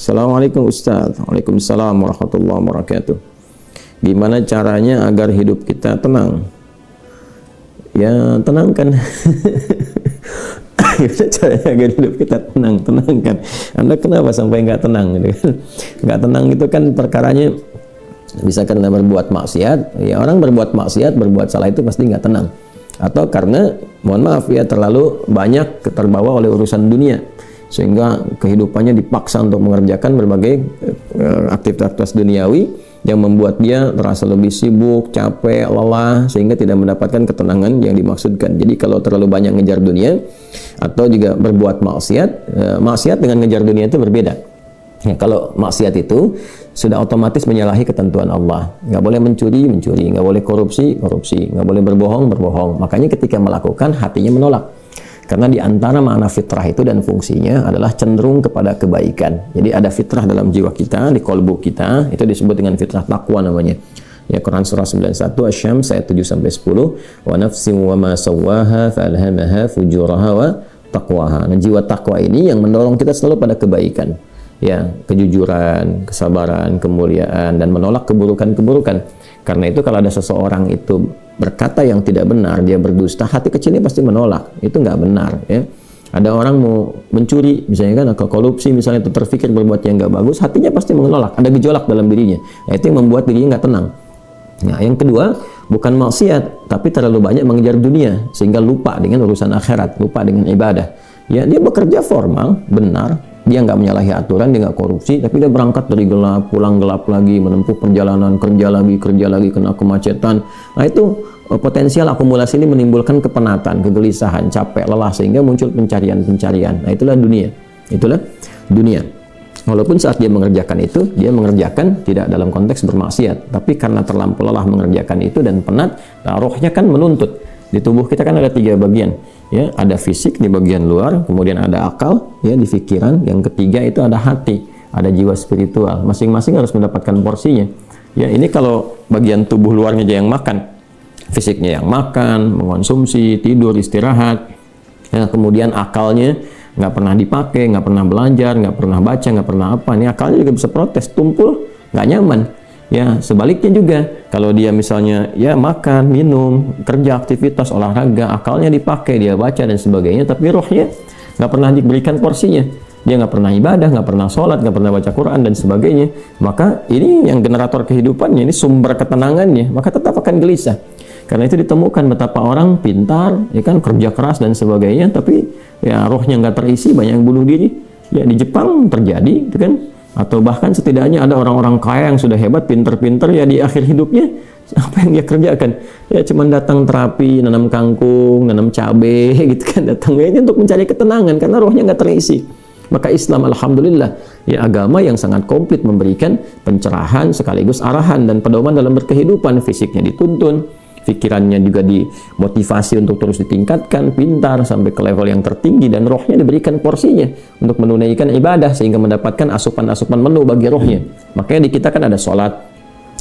Assalamualaikum Ustaz. Waalaikumsalam warahmatullahi wabarakatuh. Gimana caranya agar hidup kita tenang? Ya, tenangkan. Gimana caranya agar hidup kita tenang? Tenangkan. Anda kenapa sampai nggak tenang? Gitu kan? Nggak tenang itu kan perkaranya bisa karena berbuat maksiat. Ya, orang berbuat maksiat, berbuat salah itu pasti nggak tenang. Atau karena, mohon maaf ya, terlalu banyak terbawa oleh urusan dunia, sehingga kehidupannya dipaksa untuk mengerjakan berbagai aktivitas duniawi yang membuat dia terasa lebih sibuk, capek, lelah, sehingga tidak mendapatkan ketenangan yang dimaksudkan. Jadi kalau terlalu banyak ngejar dunia atau juga berbuat maksiat, maksiat dengan ngejar dunia itu berbeda. Ya, kalau maksiat itu sudah otomatis menyalahi ketentuan Allah. Nggak boleh mencuri, nggak boleh korupsi, nggak boleh berbohong. Makanya ketika melakukan, hatinya menolak. Karena di antara makna fitrah itu dan fungsinya adalah cenderung kepada kebaikan. Jadi ada fitrah dalam jiwa kita, di kolbu kita, itu disebut dengan fitrah takwa namanya. Ya, Quran surah 91 Asy-Syams ayat 7-10, wa nafsin wa ma sawwaha fa'alhamaha fujuraha wa taqwaha. Nah, jiwa takwa ini yang mendorong kita selalu pada kebaikan. Ya, kejujuran, kesabaran, kemuliaan, dan menolak keburukan-keburukan. Karena itu kalau ada seseorang itu berkata yang tidak benar, dia berdusta, hati kecilnya pasti menolak. Itu nggak benar, ya. Ada orang mau mencuri, misalnya kan, atau korupsi, misalnya, itu terfikir berbuat yang nggak bagus, hatinya pasti menolak. Ada gejolak dalam dirinya. Nah, itu yang membuat dirinya nggak tenang. Nah, yang kedua, bukan maksiat, tapi terlalu banyak mengejar dunia, sehingga lupa dengan urusan akhirat, lupa dengan ibadah. Ya, dia bekerja formal, benar, dia nggak menyalahi aturan, dia nggak korupsi, tapi dia berangkat dari gelap, pulang gelap lagi, menempuh perjalanan, kerja lagi, kena kemacetan. Nah, itu potensial akumulasi ini menimbulkan kepenatan, kegelisahan, capek, lelah, sehingga muncul pencarian. Nah, itulah dunia. Walaupun saat dia mengerjakan itu, dia mengerjakan tidak dalam konteks bermaksiat, tapi karena terlampau lelah mengerjakan itu dan penat, nah, rohnya kan menuntut. Di tubuh kita kan ada 3 bagian, ya, ada fisik di bagian luar, kemudian ada akal, ya, di pikiran, yang ketiga itu ada hati, ada jiwa spiritual. Masing-masing harus mendapatkan porsinya. Ya, ini kalau bagian tubuh luarnya aja yang makan, fisiknya yang makan, mengonsumsi, tidur, istirahat, ya, kemudian akalnya nggak pernah dipakai, nggak pernah belajar, nggak pernah baca, nggak pernah apa, ini akalnya juga bisa protes, tumpul, nggak nyaman. Ya, sebaliknya juga, kalau dia misalnya ya makan, minum, kerja, aktivitas, olahraga, akalnya dipakai, dia baca dan sebagainya, tapi rohnya nggak pernah diberikan porsinya. Dia nggak pernah ibadah, nggak pernah sholat, nggak pernah baca Quran dan sebagainya. Maka ini yang generator kehidupannya, ini sumber ketenangannya, maka tetap akan gelisah. Karena itu ditemukan betapa orang pintar, ya kan, kerja keras dan sebagainya, tapi ya rohnya nggak terisi, banyak yang bunuh diri. Ya, di Jepang terjadi, itu kan. Atau bahkan setidaknya ada orang-orang kaya yang sudah hebat, pinter-pinter, ya di akhir hidupnya apa yang dia kerjakan? Ya cuma datang terapi, nanam kangkung, nanam cabai, gitu kan, datang ini untuk mencari ketenangan karena rohnya nggak terisi. Maka Islam, alhamdulillah, ya, agama yang sangat komplit, memberikan pencerahan sekaligus arahan dan pedoman dalam berkehidupan. Fisiknya dituntun, pikirannya juga dimotivasi untuk terus ditingkatkan, pintar sampai ke level yang tertinggi, dan rohnya diberikan porsinya untuk menunaikan ibadah sehingga mendapatkan asupan-asupan menu bagi rohnya. Makanya di kita kan ada sholat,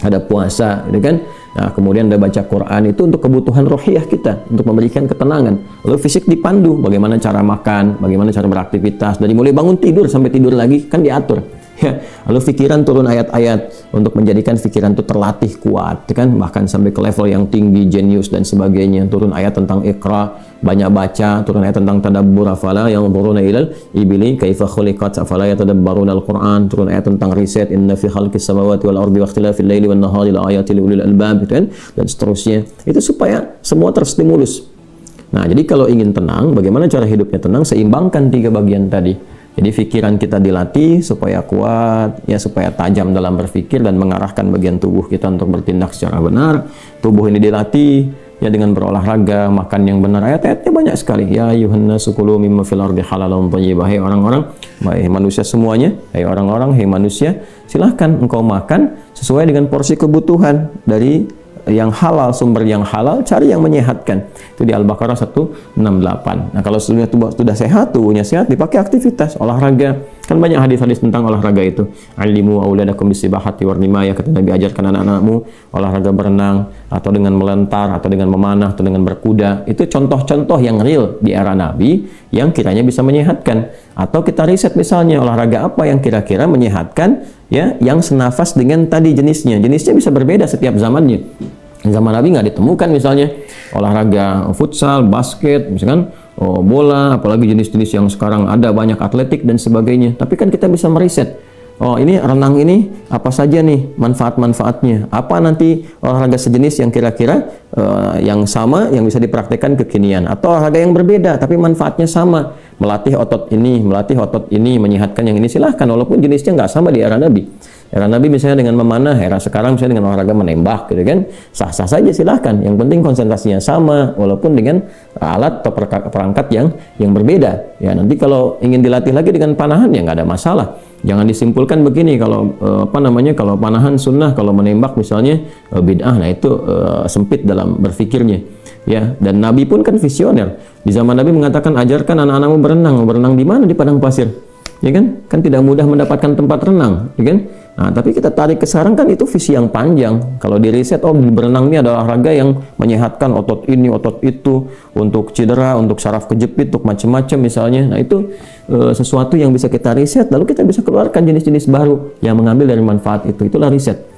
ada puasa, gitu kan. Nah, kemudian ada baca Quran, itu untuk kebutuhan rohiyah kita, untuk memberikan ketenangan. Lalu fisik dipandu, bagaimana cara makan, bagaimana cara beraktivitas, dari mulai bangun tidur sampai tidur lagi kan diatur. Ya, lalu pikiran turun ayat-ayat untuk menjadikan pikiran itu terlatih kuat, kan, bahkan sampai ke level yang tinggi, jenius dan sebagainya. Turun ayat tentang Iqra, banyak baca, turun ayat tentang tadabbur, afala yanzuruna ilal ibili kaifa khuliqat afala yatadabbaruna al-Qur'an, turun ayat tentang riset, inna fi khalqis samawati wal ardi wa ikhtilafil laili wan nahari la ayatin li ulil albab, kan, dan seterusnya. Itu supaya semua terstimulus. Nah, jadi kalau ingin tenang, bagaimana cara hidupnya tenang? Seimbangkan 3 bagian tadi. Jadi pikiran kita dilatih supaya kuat, ya, supaya tajam dalam berpikir dan mengarahkan bagian tubuh kita untuk bertindak secara benar. Tubuh ini dilatih, ya, dengan berolahraga, makan yang benar. Ayat-ayatnya banyak sekali. Ya ayyuhan nasu kulu mimma fil ardi halalan thayyibah. Hai orang-orang, hai manusia semuanya, hai orang-orang, hai manusia, silahkan engkau makan sesuai dengan porsi kebutuhan dari yang halal, sumber yang halal, cari yang menyehatkan. Itu di Al-Baqarah 168. Nah, kalau sudah sehat, tubuhnya sehat, dipakai aktivitas, olahraga. Kan banyak hadis-hadis tentang olahraga itu. Alimu auladakum bisibahati warnimaya, kata Nabi, ajarkan anak-anakmu olahraga berenang, atau dengan melentar, atau dengan memanah, atau dengan berkuda. Itu contoh-contoh yang real di era Nabi yang kiranya bisa menyehatkan. Atau kita riset misalnya olahraga apa yang kira-kira menyehatkan, ya, yang senafas dengan tadi jenisnya. Jenisnya bisa berbeda setiap zamannya. Zaman Nabi nggak ditemukan misalnya olahraga futsal, basket, misalkan bola, apalagi jenis-jenis yang sekarang ada banyak atletik dan sebagainya. Tapi kan kita bisa meriset. Oh, ini renang ini apa saja nih manfaat-manfaatnya? Apa nanti olahraga sejenis yang kira-kira yang sama yang bisa dipraktekkan kekinian, atau olahraga yang berbeda tapi manfaatnya sama, melatih otot ini, menyehatkan yang ini, silahkan, walaupun jenisnya nggak sama di era Nabi. Era Nabi misalnya dengan memanah, era sekarang misalnya dengan olahraga menembak, gitu kan, sah-sah saja, silahkan. Yang penting konsentrasinya sama, walaupun dengan alat atau perangkat yang berbeda. Ya, nanti kalau ingin dilatih lagi dengan panahan ya nggak ada masalah. Jangan disimpulkan begini, kalau kalau panahan sunnah, kalau menembak misalnya bid'ah, nah itu sempit dalam berfikirnya. Ya, dan Nabi pun kan visioner. Di zaman Nabi mengatakan, ajarkan anak-anakmu berenang. Berenang di mana? Di padang pasir. Ya kan? Kan tidak mudah mendapatkan tempat renang, ya kan? Nah, tapi kita tarik ke sekarang kan itu visi yang panjang. Kalau di riset, berenang ini adalah olahraga yang menyehatkan otot ini, otot itu, untuk cedera, untuk saraf kejepit, untuk macam-macam misalnya. Nah, itu sesuatu yang bisa kita riset, lalu kita bisa keluarkan jenis-jenis baru yang mengambil dari manfaat itu. Itulah riset.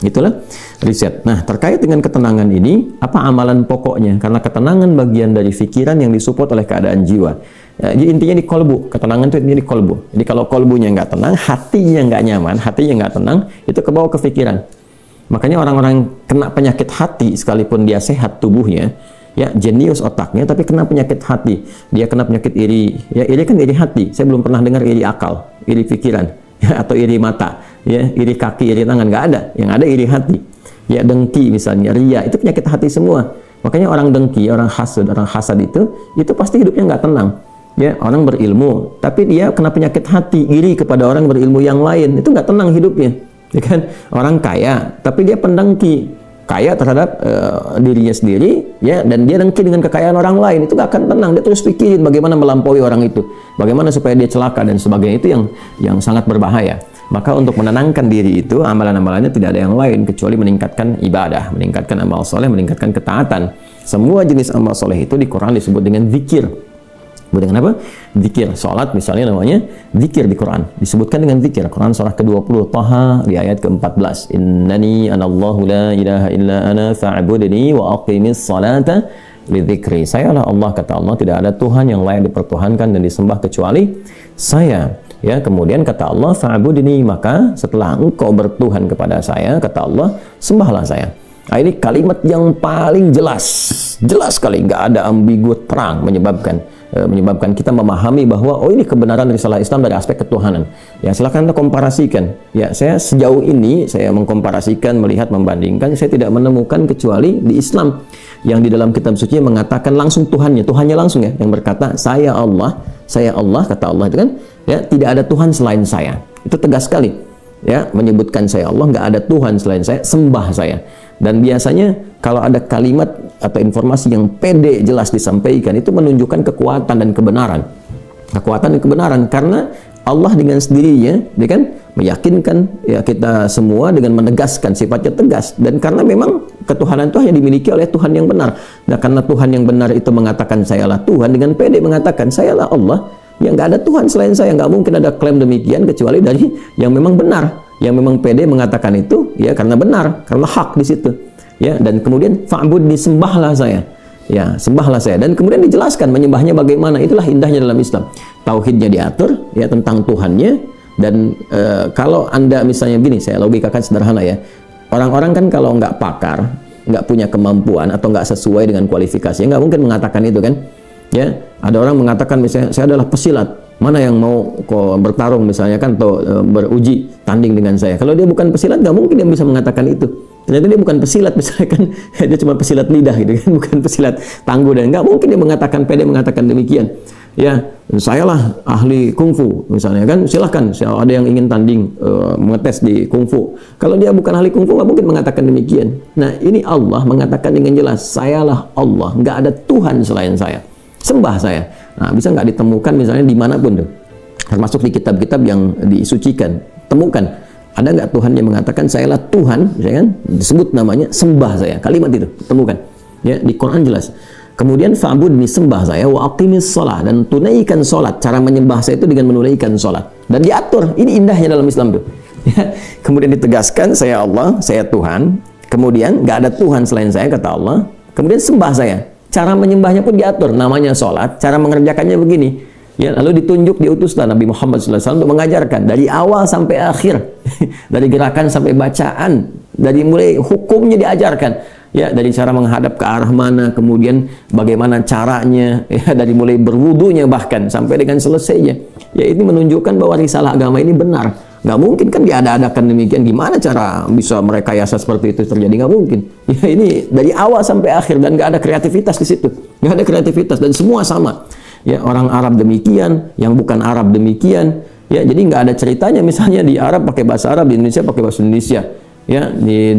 Itulah riset. Nah, terkait dengan ketenangan ini, apa amalan pokoknya? Karena ketenangan bagian dari pikiran yang disupport oleh keadaan jiwa. Ya, intinya di kolbu. Ketenangan itu intinya di kolbu. Jadi kalau kolbunya nggak tenang, hatinya nggak nyaman, hatinya nggak tenang, itu kebawa ke pikiran. Makanya orang-orang kena penyakit hati, sekalipun dia sehat tubuhnya, ya, jenius otaknya, tapi kena penyakit hati. Dia kena penyakit iri. Ya, iri kan iri hati. Saya belum pernah dengar iri akal, iri pikiran, ya, atau iri mata, ya, iri kaki, iri tangan, nggak ada. Yang ada iri hati. Ya, dengki misalnya, ria, itu penyakit hati semua. Makanya orang dengki, orang hasad itu pasti hidupnya nggak tenang. Ya, orang berilmu, tapi dia kena penyakit hati, iri kepada orang berilmu yang lain, itu nggak tenang hidupnya. Ya kan? Orang kaya, tapi dia pendengki, kaya terhadap dirinya sendiri, ya, dan dia dengki dengan kekayaan orang lain, itu nggak akan tenang. Dia terus pikirin bagaimana melampaui orang itu, bagaimana supaya dia celaka dan sebagainya. Itu yang sangat berbahaya. Maka untuk menenangkan diri itu, amalan-amalannya tidak ada yang lain kecuali meningkatkan ibadah, meningkatkan amal soleh, meningkatkan ketaatan. Semua jenis amal soleh itu di Quran disebut dengan zikir. Dengan apa? Zikir. Salat misalnya namanya zikir di Quran. Disebutkan dengan zikir. Quran surah ke-20 Taha di ayat ke-14. Innani anallahu la ilaha illa ana fa'budni wa aqimis salata li dzikri. Sayalah Allah, kata Allah, tidak ada Tuhan yang layak dipertuhankan dan disembah kecuali saya. Ya, kemudian kata Allah, fa'budni, maka setelah engkau bertuhan kepada saya, kata Allah, sembahlah saya. Nah, ini kalimat yang paling jelas sekali, nggak ada ambigu, terang, menyebabkan kita memahami bahwa ini kebenaran risalah Islam dari aspek ketuhanan. Ya, silakan Anda komparasikan. Ya, saya sejauh ini saya mengkomparasikan, melihat, membandingkan, saya tidak menemukan kecuali di Islam yang di dalam kitab suci mengatakan langsung Tuhannya langsung, ya, yang berkata saya Allah, kata Allah itu kan, ya, tidak ada Tuhan selain saya. Itu tegas sekali. Ya, menyebutkan saya Allah, nggak ada Tuhan selain saya, sembah saya. Dan biasanya kalau ada kalimat atau informasi yang pede jelas disampaikan, itu menunjukkan kekuatan dan kebenaran. Kekuatan dan kebenaran, karena Allah dengan sendirinya, dia kan meyakinkan, ya, kita semua dengan menegaskan, sifatnya tegas. Dan karena memang ketuhanan itu hanya dimiliki oleh Tuhan yang benar. Nah, karena Tuhan yang benar itu mengatakan sayalah Tuhan, dengan pede mengatakan sayalah Allah, ya, nggak ada Tuhan selain saya. Nggak mungkin ada klaim demikian kecuali dari yang memang benar, yang memang pede mengatakan itu, ya, karena benar, karena hak di situ, ya. Dan kemudian fa'bud, disembahlah saya, ya, sembahlah saya. Dan kemudian dijelaskan menyembahnya bagaimana. Itulah indahnya dalam Islam, tauhidnya diatur, ya, tentang Tuhannya. Dan kalau Anda misalnya gini, saya logikakan sederhana, ya, orang-orang kan kalau nggak pakar, nggak punya kemampuan atau nggak sesuai dengan kualifikasi, nggak mungkin mengatakan itu kan. Ya, ada orang mengatakan misalnya saya adalah pesilat, mana yang mau bertarung misalnya kan, atau beruji tanding dengan saya. Kalau dia bukan pesilat, nggak mungkin dia bisa mengatakan itu. Ternyata dia bukan pesilat misalnya kan, dia cuma pesilat lidah gitu kan, bukan pesilat tangguh, dan nggak mungkin dia mengatakan, pede mengatakan demikian. ya saya lah ahli kungfu misalnya kan, silahkan ada yang ingin tanding mengetes di kungfu. Kalau dia bukan ahli kungfu nggak mungkin mengatakan demikian. Nah ini Allah mengatakan dengan jelas, sayalah Allah, nggak ada Tuhan selain saya, sembah saya. Nah bisa nggak ditemukan misalnya dimanapun tuh, termasuk di kitab-kitab yang disucikan, temukan ada nggak Tuhan yang mengatakan sayalah Tuhan, misalnya kan disebut namanya, sembah saya, kalimat itu temukan ya di Quran jelas. Kemudian fa'budni, sembah saya, wa aqimis shalah, dan tunaikan salat. Cara menyembah saya itu dengan menunaikan salat. Dan diatur. Ini indahnya dalam Islam tuh. Ya. Kemudian ditegaskan saya Allah, saya Tuhan. Kemudian nggak ada Tuhan selain saya kata Allah. Kemudian sembah saya. Cara menyembahnya pun diatur. Namanya salat, cara mengerjakannya begini. Ya, lalu ditunjuk, diutuslah Nabi Muhammad SAW untuk mengajarkan dari awal sampai akhir. Dari gerakan sampai bacaan, dari mulai hukumnya diajarkan. Ya, dari cara menghadap ke arah mana, kemudian bagaimana caranya, ya, dari mulai berwudunya bahkan sampai dengan selesainya. Ya, ini menunjukkan bahwa risalah agama ini benar. Nggak mungkin kan diada-adakan demikian. Gimana cara bisa merekayasa seperti itu terjadi? Nggak mungkin. Ya, ini dari awal sampai akhir dan nggak ada kreativitas di situ. Nggak ada kreativitas dan semua sama. Ya, orang Arab demikian, yang bukan Arab demikian. Ya, jadi nggak ada ceritanya misalnya di Arab pakai bahasa Arab, di Indonesia pakai bahasa Indonesia. Ya, di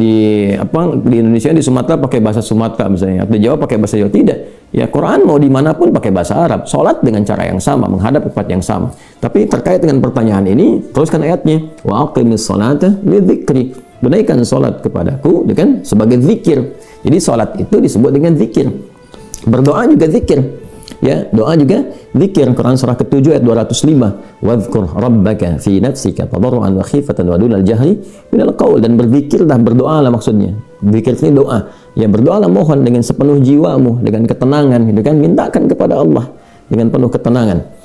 Indonesia, di Sumatera pakai bahasa Sumatera misalnya, atau di Jawa pakai bahasa Jawa. Tidak. Ya, Quran mau dimanapun pakai bahasa Arab, sholat dengan cara yang sama, menghadap tempat yang sama. Tapi terkait dengan pertanyaan ini, teruskan ayatnya, wa aqimis sholata lidzikri, tunaikan sholat kepadaku dengan sebagai zikir. Jadi sholat itu disebut dengan zikir, berdoa juga zikir. Ya, doa juga zikir. Quran surah ke-7 ayat 205. Wadhkur rabbaka fi nafsika tadarruan wa khifatan wa dunal jahri minal qaul, dan berzikirlah, berdoalah maksudnya. Zikir ini doa. Ya, berdoalah, mohon dengan sepenuh jiwamu, dengan ketenangan, gitu kan? Mintakan kepada Allah dengan penuh ketenangan.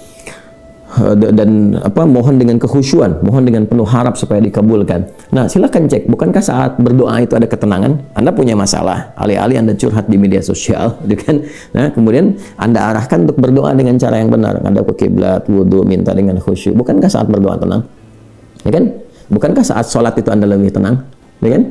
Dan mohon dengan kekhusyuan, mohon dengan penuh harap supaya dikabulkan. Nah, silakan cek, bukankah saat berdoa itu ada ketenangan? Anda punya masalah, alih-alih Anda curhat di media sosial, gitu kan? Nah, kemudian Anda arahkan untuk berdoa dengan cara yang benar. Anda ke kiblat, wudu, minta dengan khusyuk. Bukankah saat berdoa tenang? Ya kan? Bukankah saat sholat itu Anda lebih tenang? Ya kan?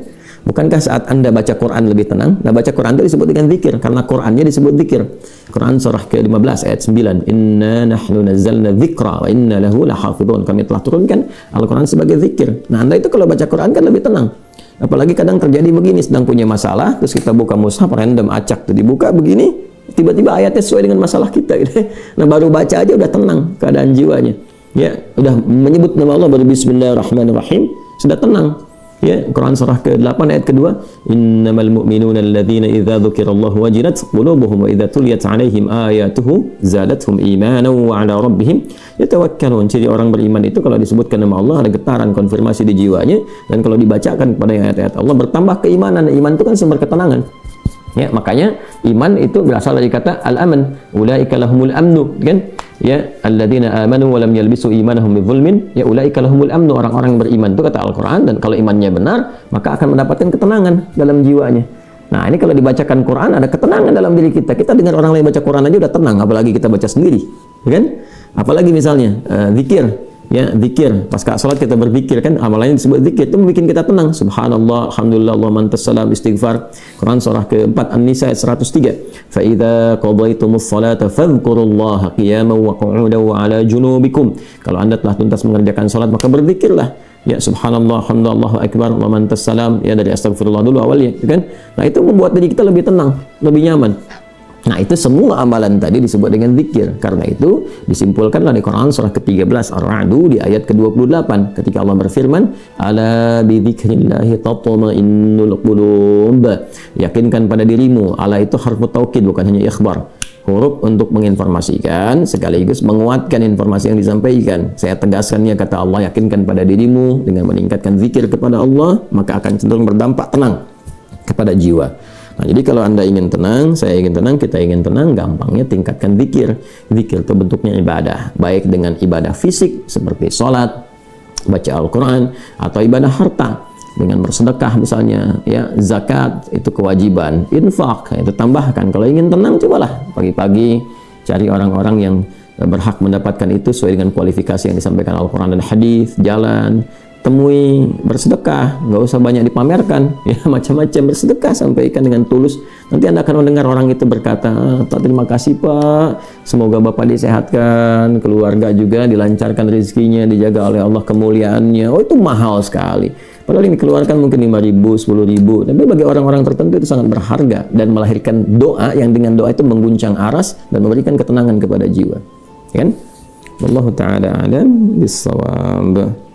Bukankah saat Anda baca Quran lebih tenang? Nah, baca Quran itu disebut dengan zikir, karena Qurannya disebut zikir. Quran surah ke-15 ayat 9. Inna nahnu nazzalna dzikra wa inna lahu lahafidhun. Kami telah turunkan Al-Quran sebagai zikir. Nah, Anda itu kalau baca Quran kan lebih tenang. Apalagi kadang terjadi begini, sedang punya masalah, terus kita buka mushaf, random acak, tuh dibuka begini, tiba-tiba ayatnya sesuai dengan masalah kita. Gitu. Nah, baru baca aja udah tenang keadaan jiwanya. Ya, udah menyebut nama Allah, baru bismillahirrahmanirrahim, sudah tenang. Ya, Quran surah ke-8 ayat kedua, innamal mu'minuna alladzina idza dzukirallahu wajilat qulubuhum wa idza tuliyat 'alaihim ayatuhu zadatuhum imanan wa 'ala rabbihim yatawakkalun. Jadi orang beriman itu kalau disebutkan nama Allah ada getaran konfirmasi di jiwanya, dan kalau dibacakan pada ayat-ayat Allah bertambah keimanan. Iman itu kan sumber ketenangan. Ya, makanya iman itu berasal dari kata al-aman, ulaika lahumul amnu, kan? Ya, alladzina amanu wa lam yalbisu imanahum bidzulmin, ya ulaika lahumul amnu, orang-orang yang beriman itu kata Al-Qur'an, dan kalau imannya benar, maka akan mendapatkan ketenangan dalam jiwanya. Nah, ini kalau dibacakan Quran ada ketenangan dalam diri kita. Kita dengar orang lain baca Quran aja udah tenang, apalagi kita baca sendiri, kan? Apalagi misalnya zikir. Ya, zikir. Pasca salat kita berzikir, kan amalannya disebut zikir, itu membuat kita tenang. Subhanallah, alhamdulillah, Allahumma antas salam, istighfar. Quran surah ke-4 An-Nisa ayat 103. Fa idza qadaytumus salata fadhkurullaha qiyaman wa qu'udan wa 'ala junubikum. Kalau Anda telah tuntas mengerjakan salat, maka berzikirlah. Ya, subhanallah, alhamdulillah, Allahu akbar, Allahumma antas salam, ya dari astagfirullah dulu awalnya, kan? Nah, itu membuat diri kita lebih tenang, lebih nyaman. Nah, itu semua amalan tadi disebut dengan zikir. Karena itu disimpulkanlah di Quran surah ke-13 Ar-Ra'd di ayat ke-28 ketika Allah berfirman, ala bi dzikrillahi tatma'innul qulub. Yakinkan pada dirimu. Ala itu harfu taukid, bukan hanya ikhbar. Huruf untuk menginformasikan sekaligus menguatkan informasi yang disampaikan. Saya tegaskannya, kata Allah, yakinkan pada dirimu dengan meningkatkan zikir kepada Allah, maka akan cenderung berdampak tenang kepada jiwa. Nah, jadi kalau Anda ingin tenang, saya ingin tenang, kita ingin tenang, gampangnya tingkatkan zikir. Zikir itu bentuknya ibadah, baik dengan ibadah fisik seperti sholat, baca Al-Quran, atau ibadah harta dengan bersedekah misalnya, ya, zakat itu kewajiban, infak itu tambahkan. Kalau ingin tenang, cobalah pagi-pagi cari orang-orang yang berhak mendapatkan itu sesuai dengan kualifikasi yang disampaikan Al-Quran dan hadis, jalan, temui bersedekah, nggak usah banyak dipamerkan, ya macam-macam bersedekah, sampaikan dengan tulus. Nanti Anda akan mendengar orang itu berkata, "Tak, terima kasih Pak, semoga Bapak disehatkan, keluarga juga dilancarkan rezekinya, dijaga oleh Allah kemuliaannya." Oh, itu mahal sekali. Padahal yang dikeluarkan mungkin 5.000, 10.000, tapi bagi orang-orang tertentu itu sangat berharga dan melahirkan doa yang dengan doa itu mengguncang aras dan memberikan ketenangan kepada jiwa. Kan? Wallahu ta'ala a'lam bis-shawab.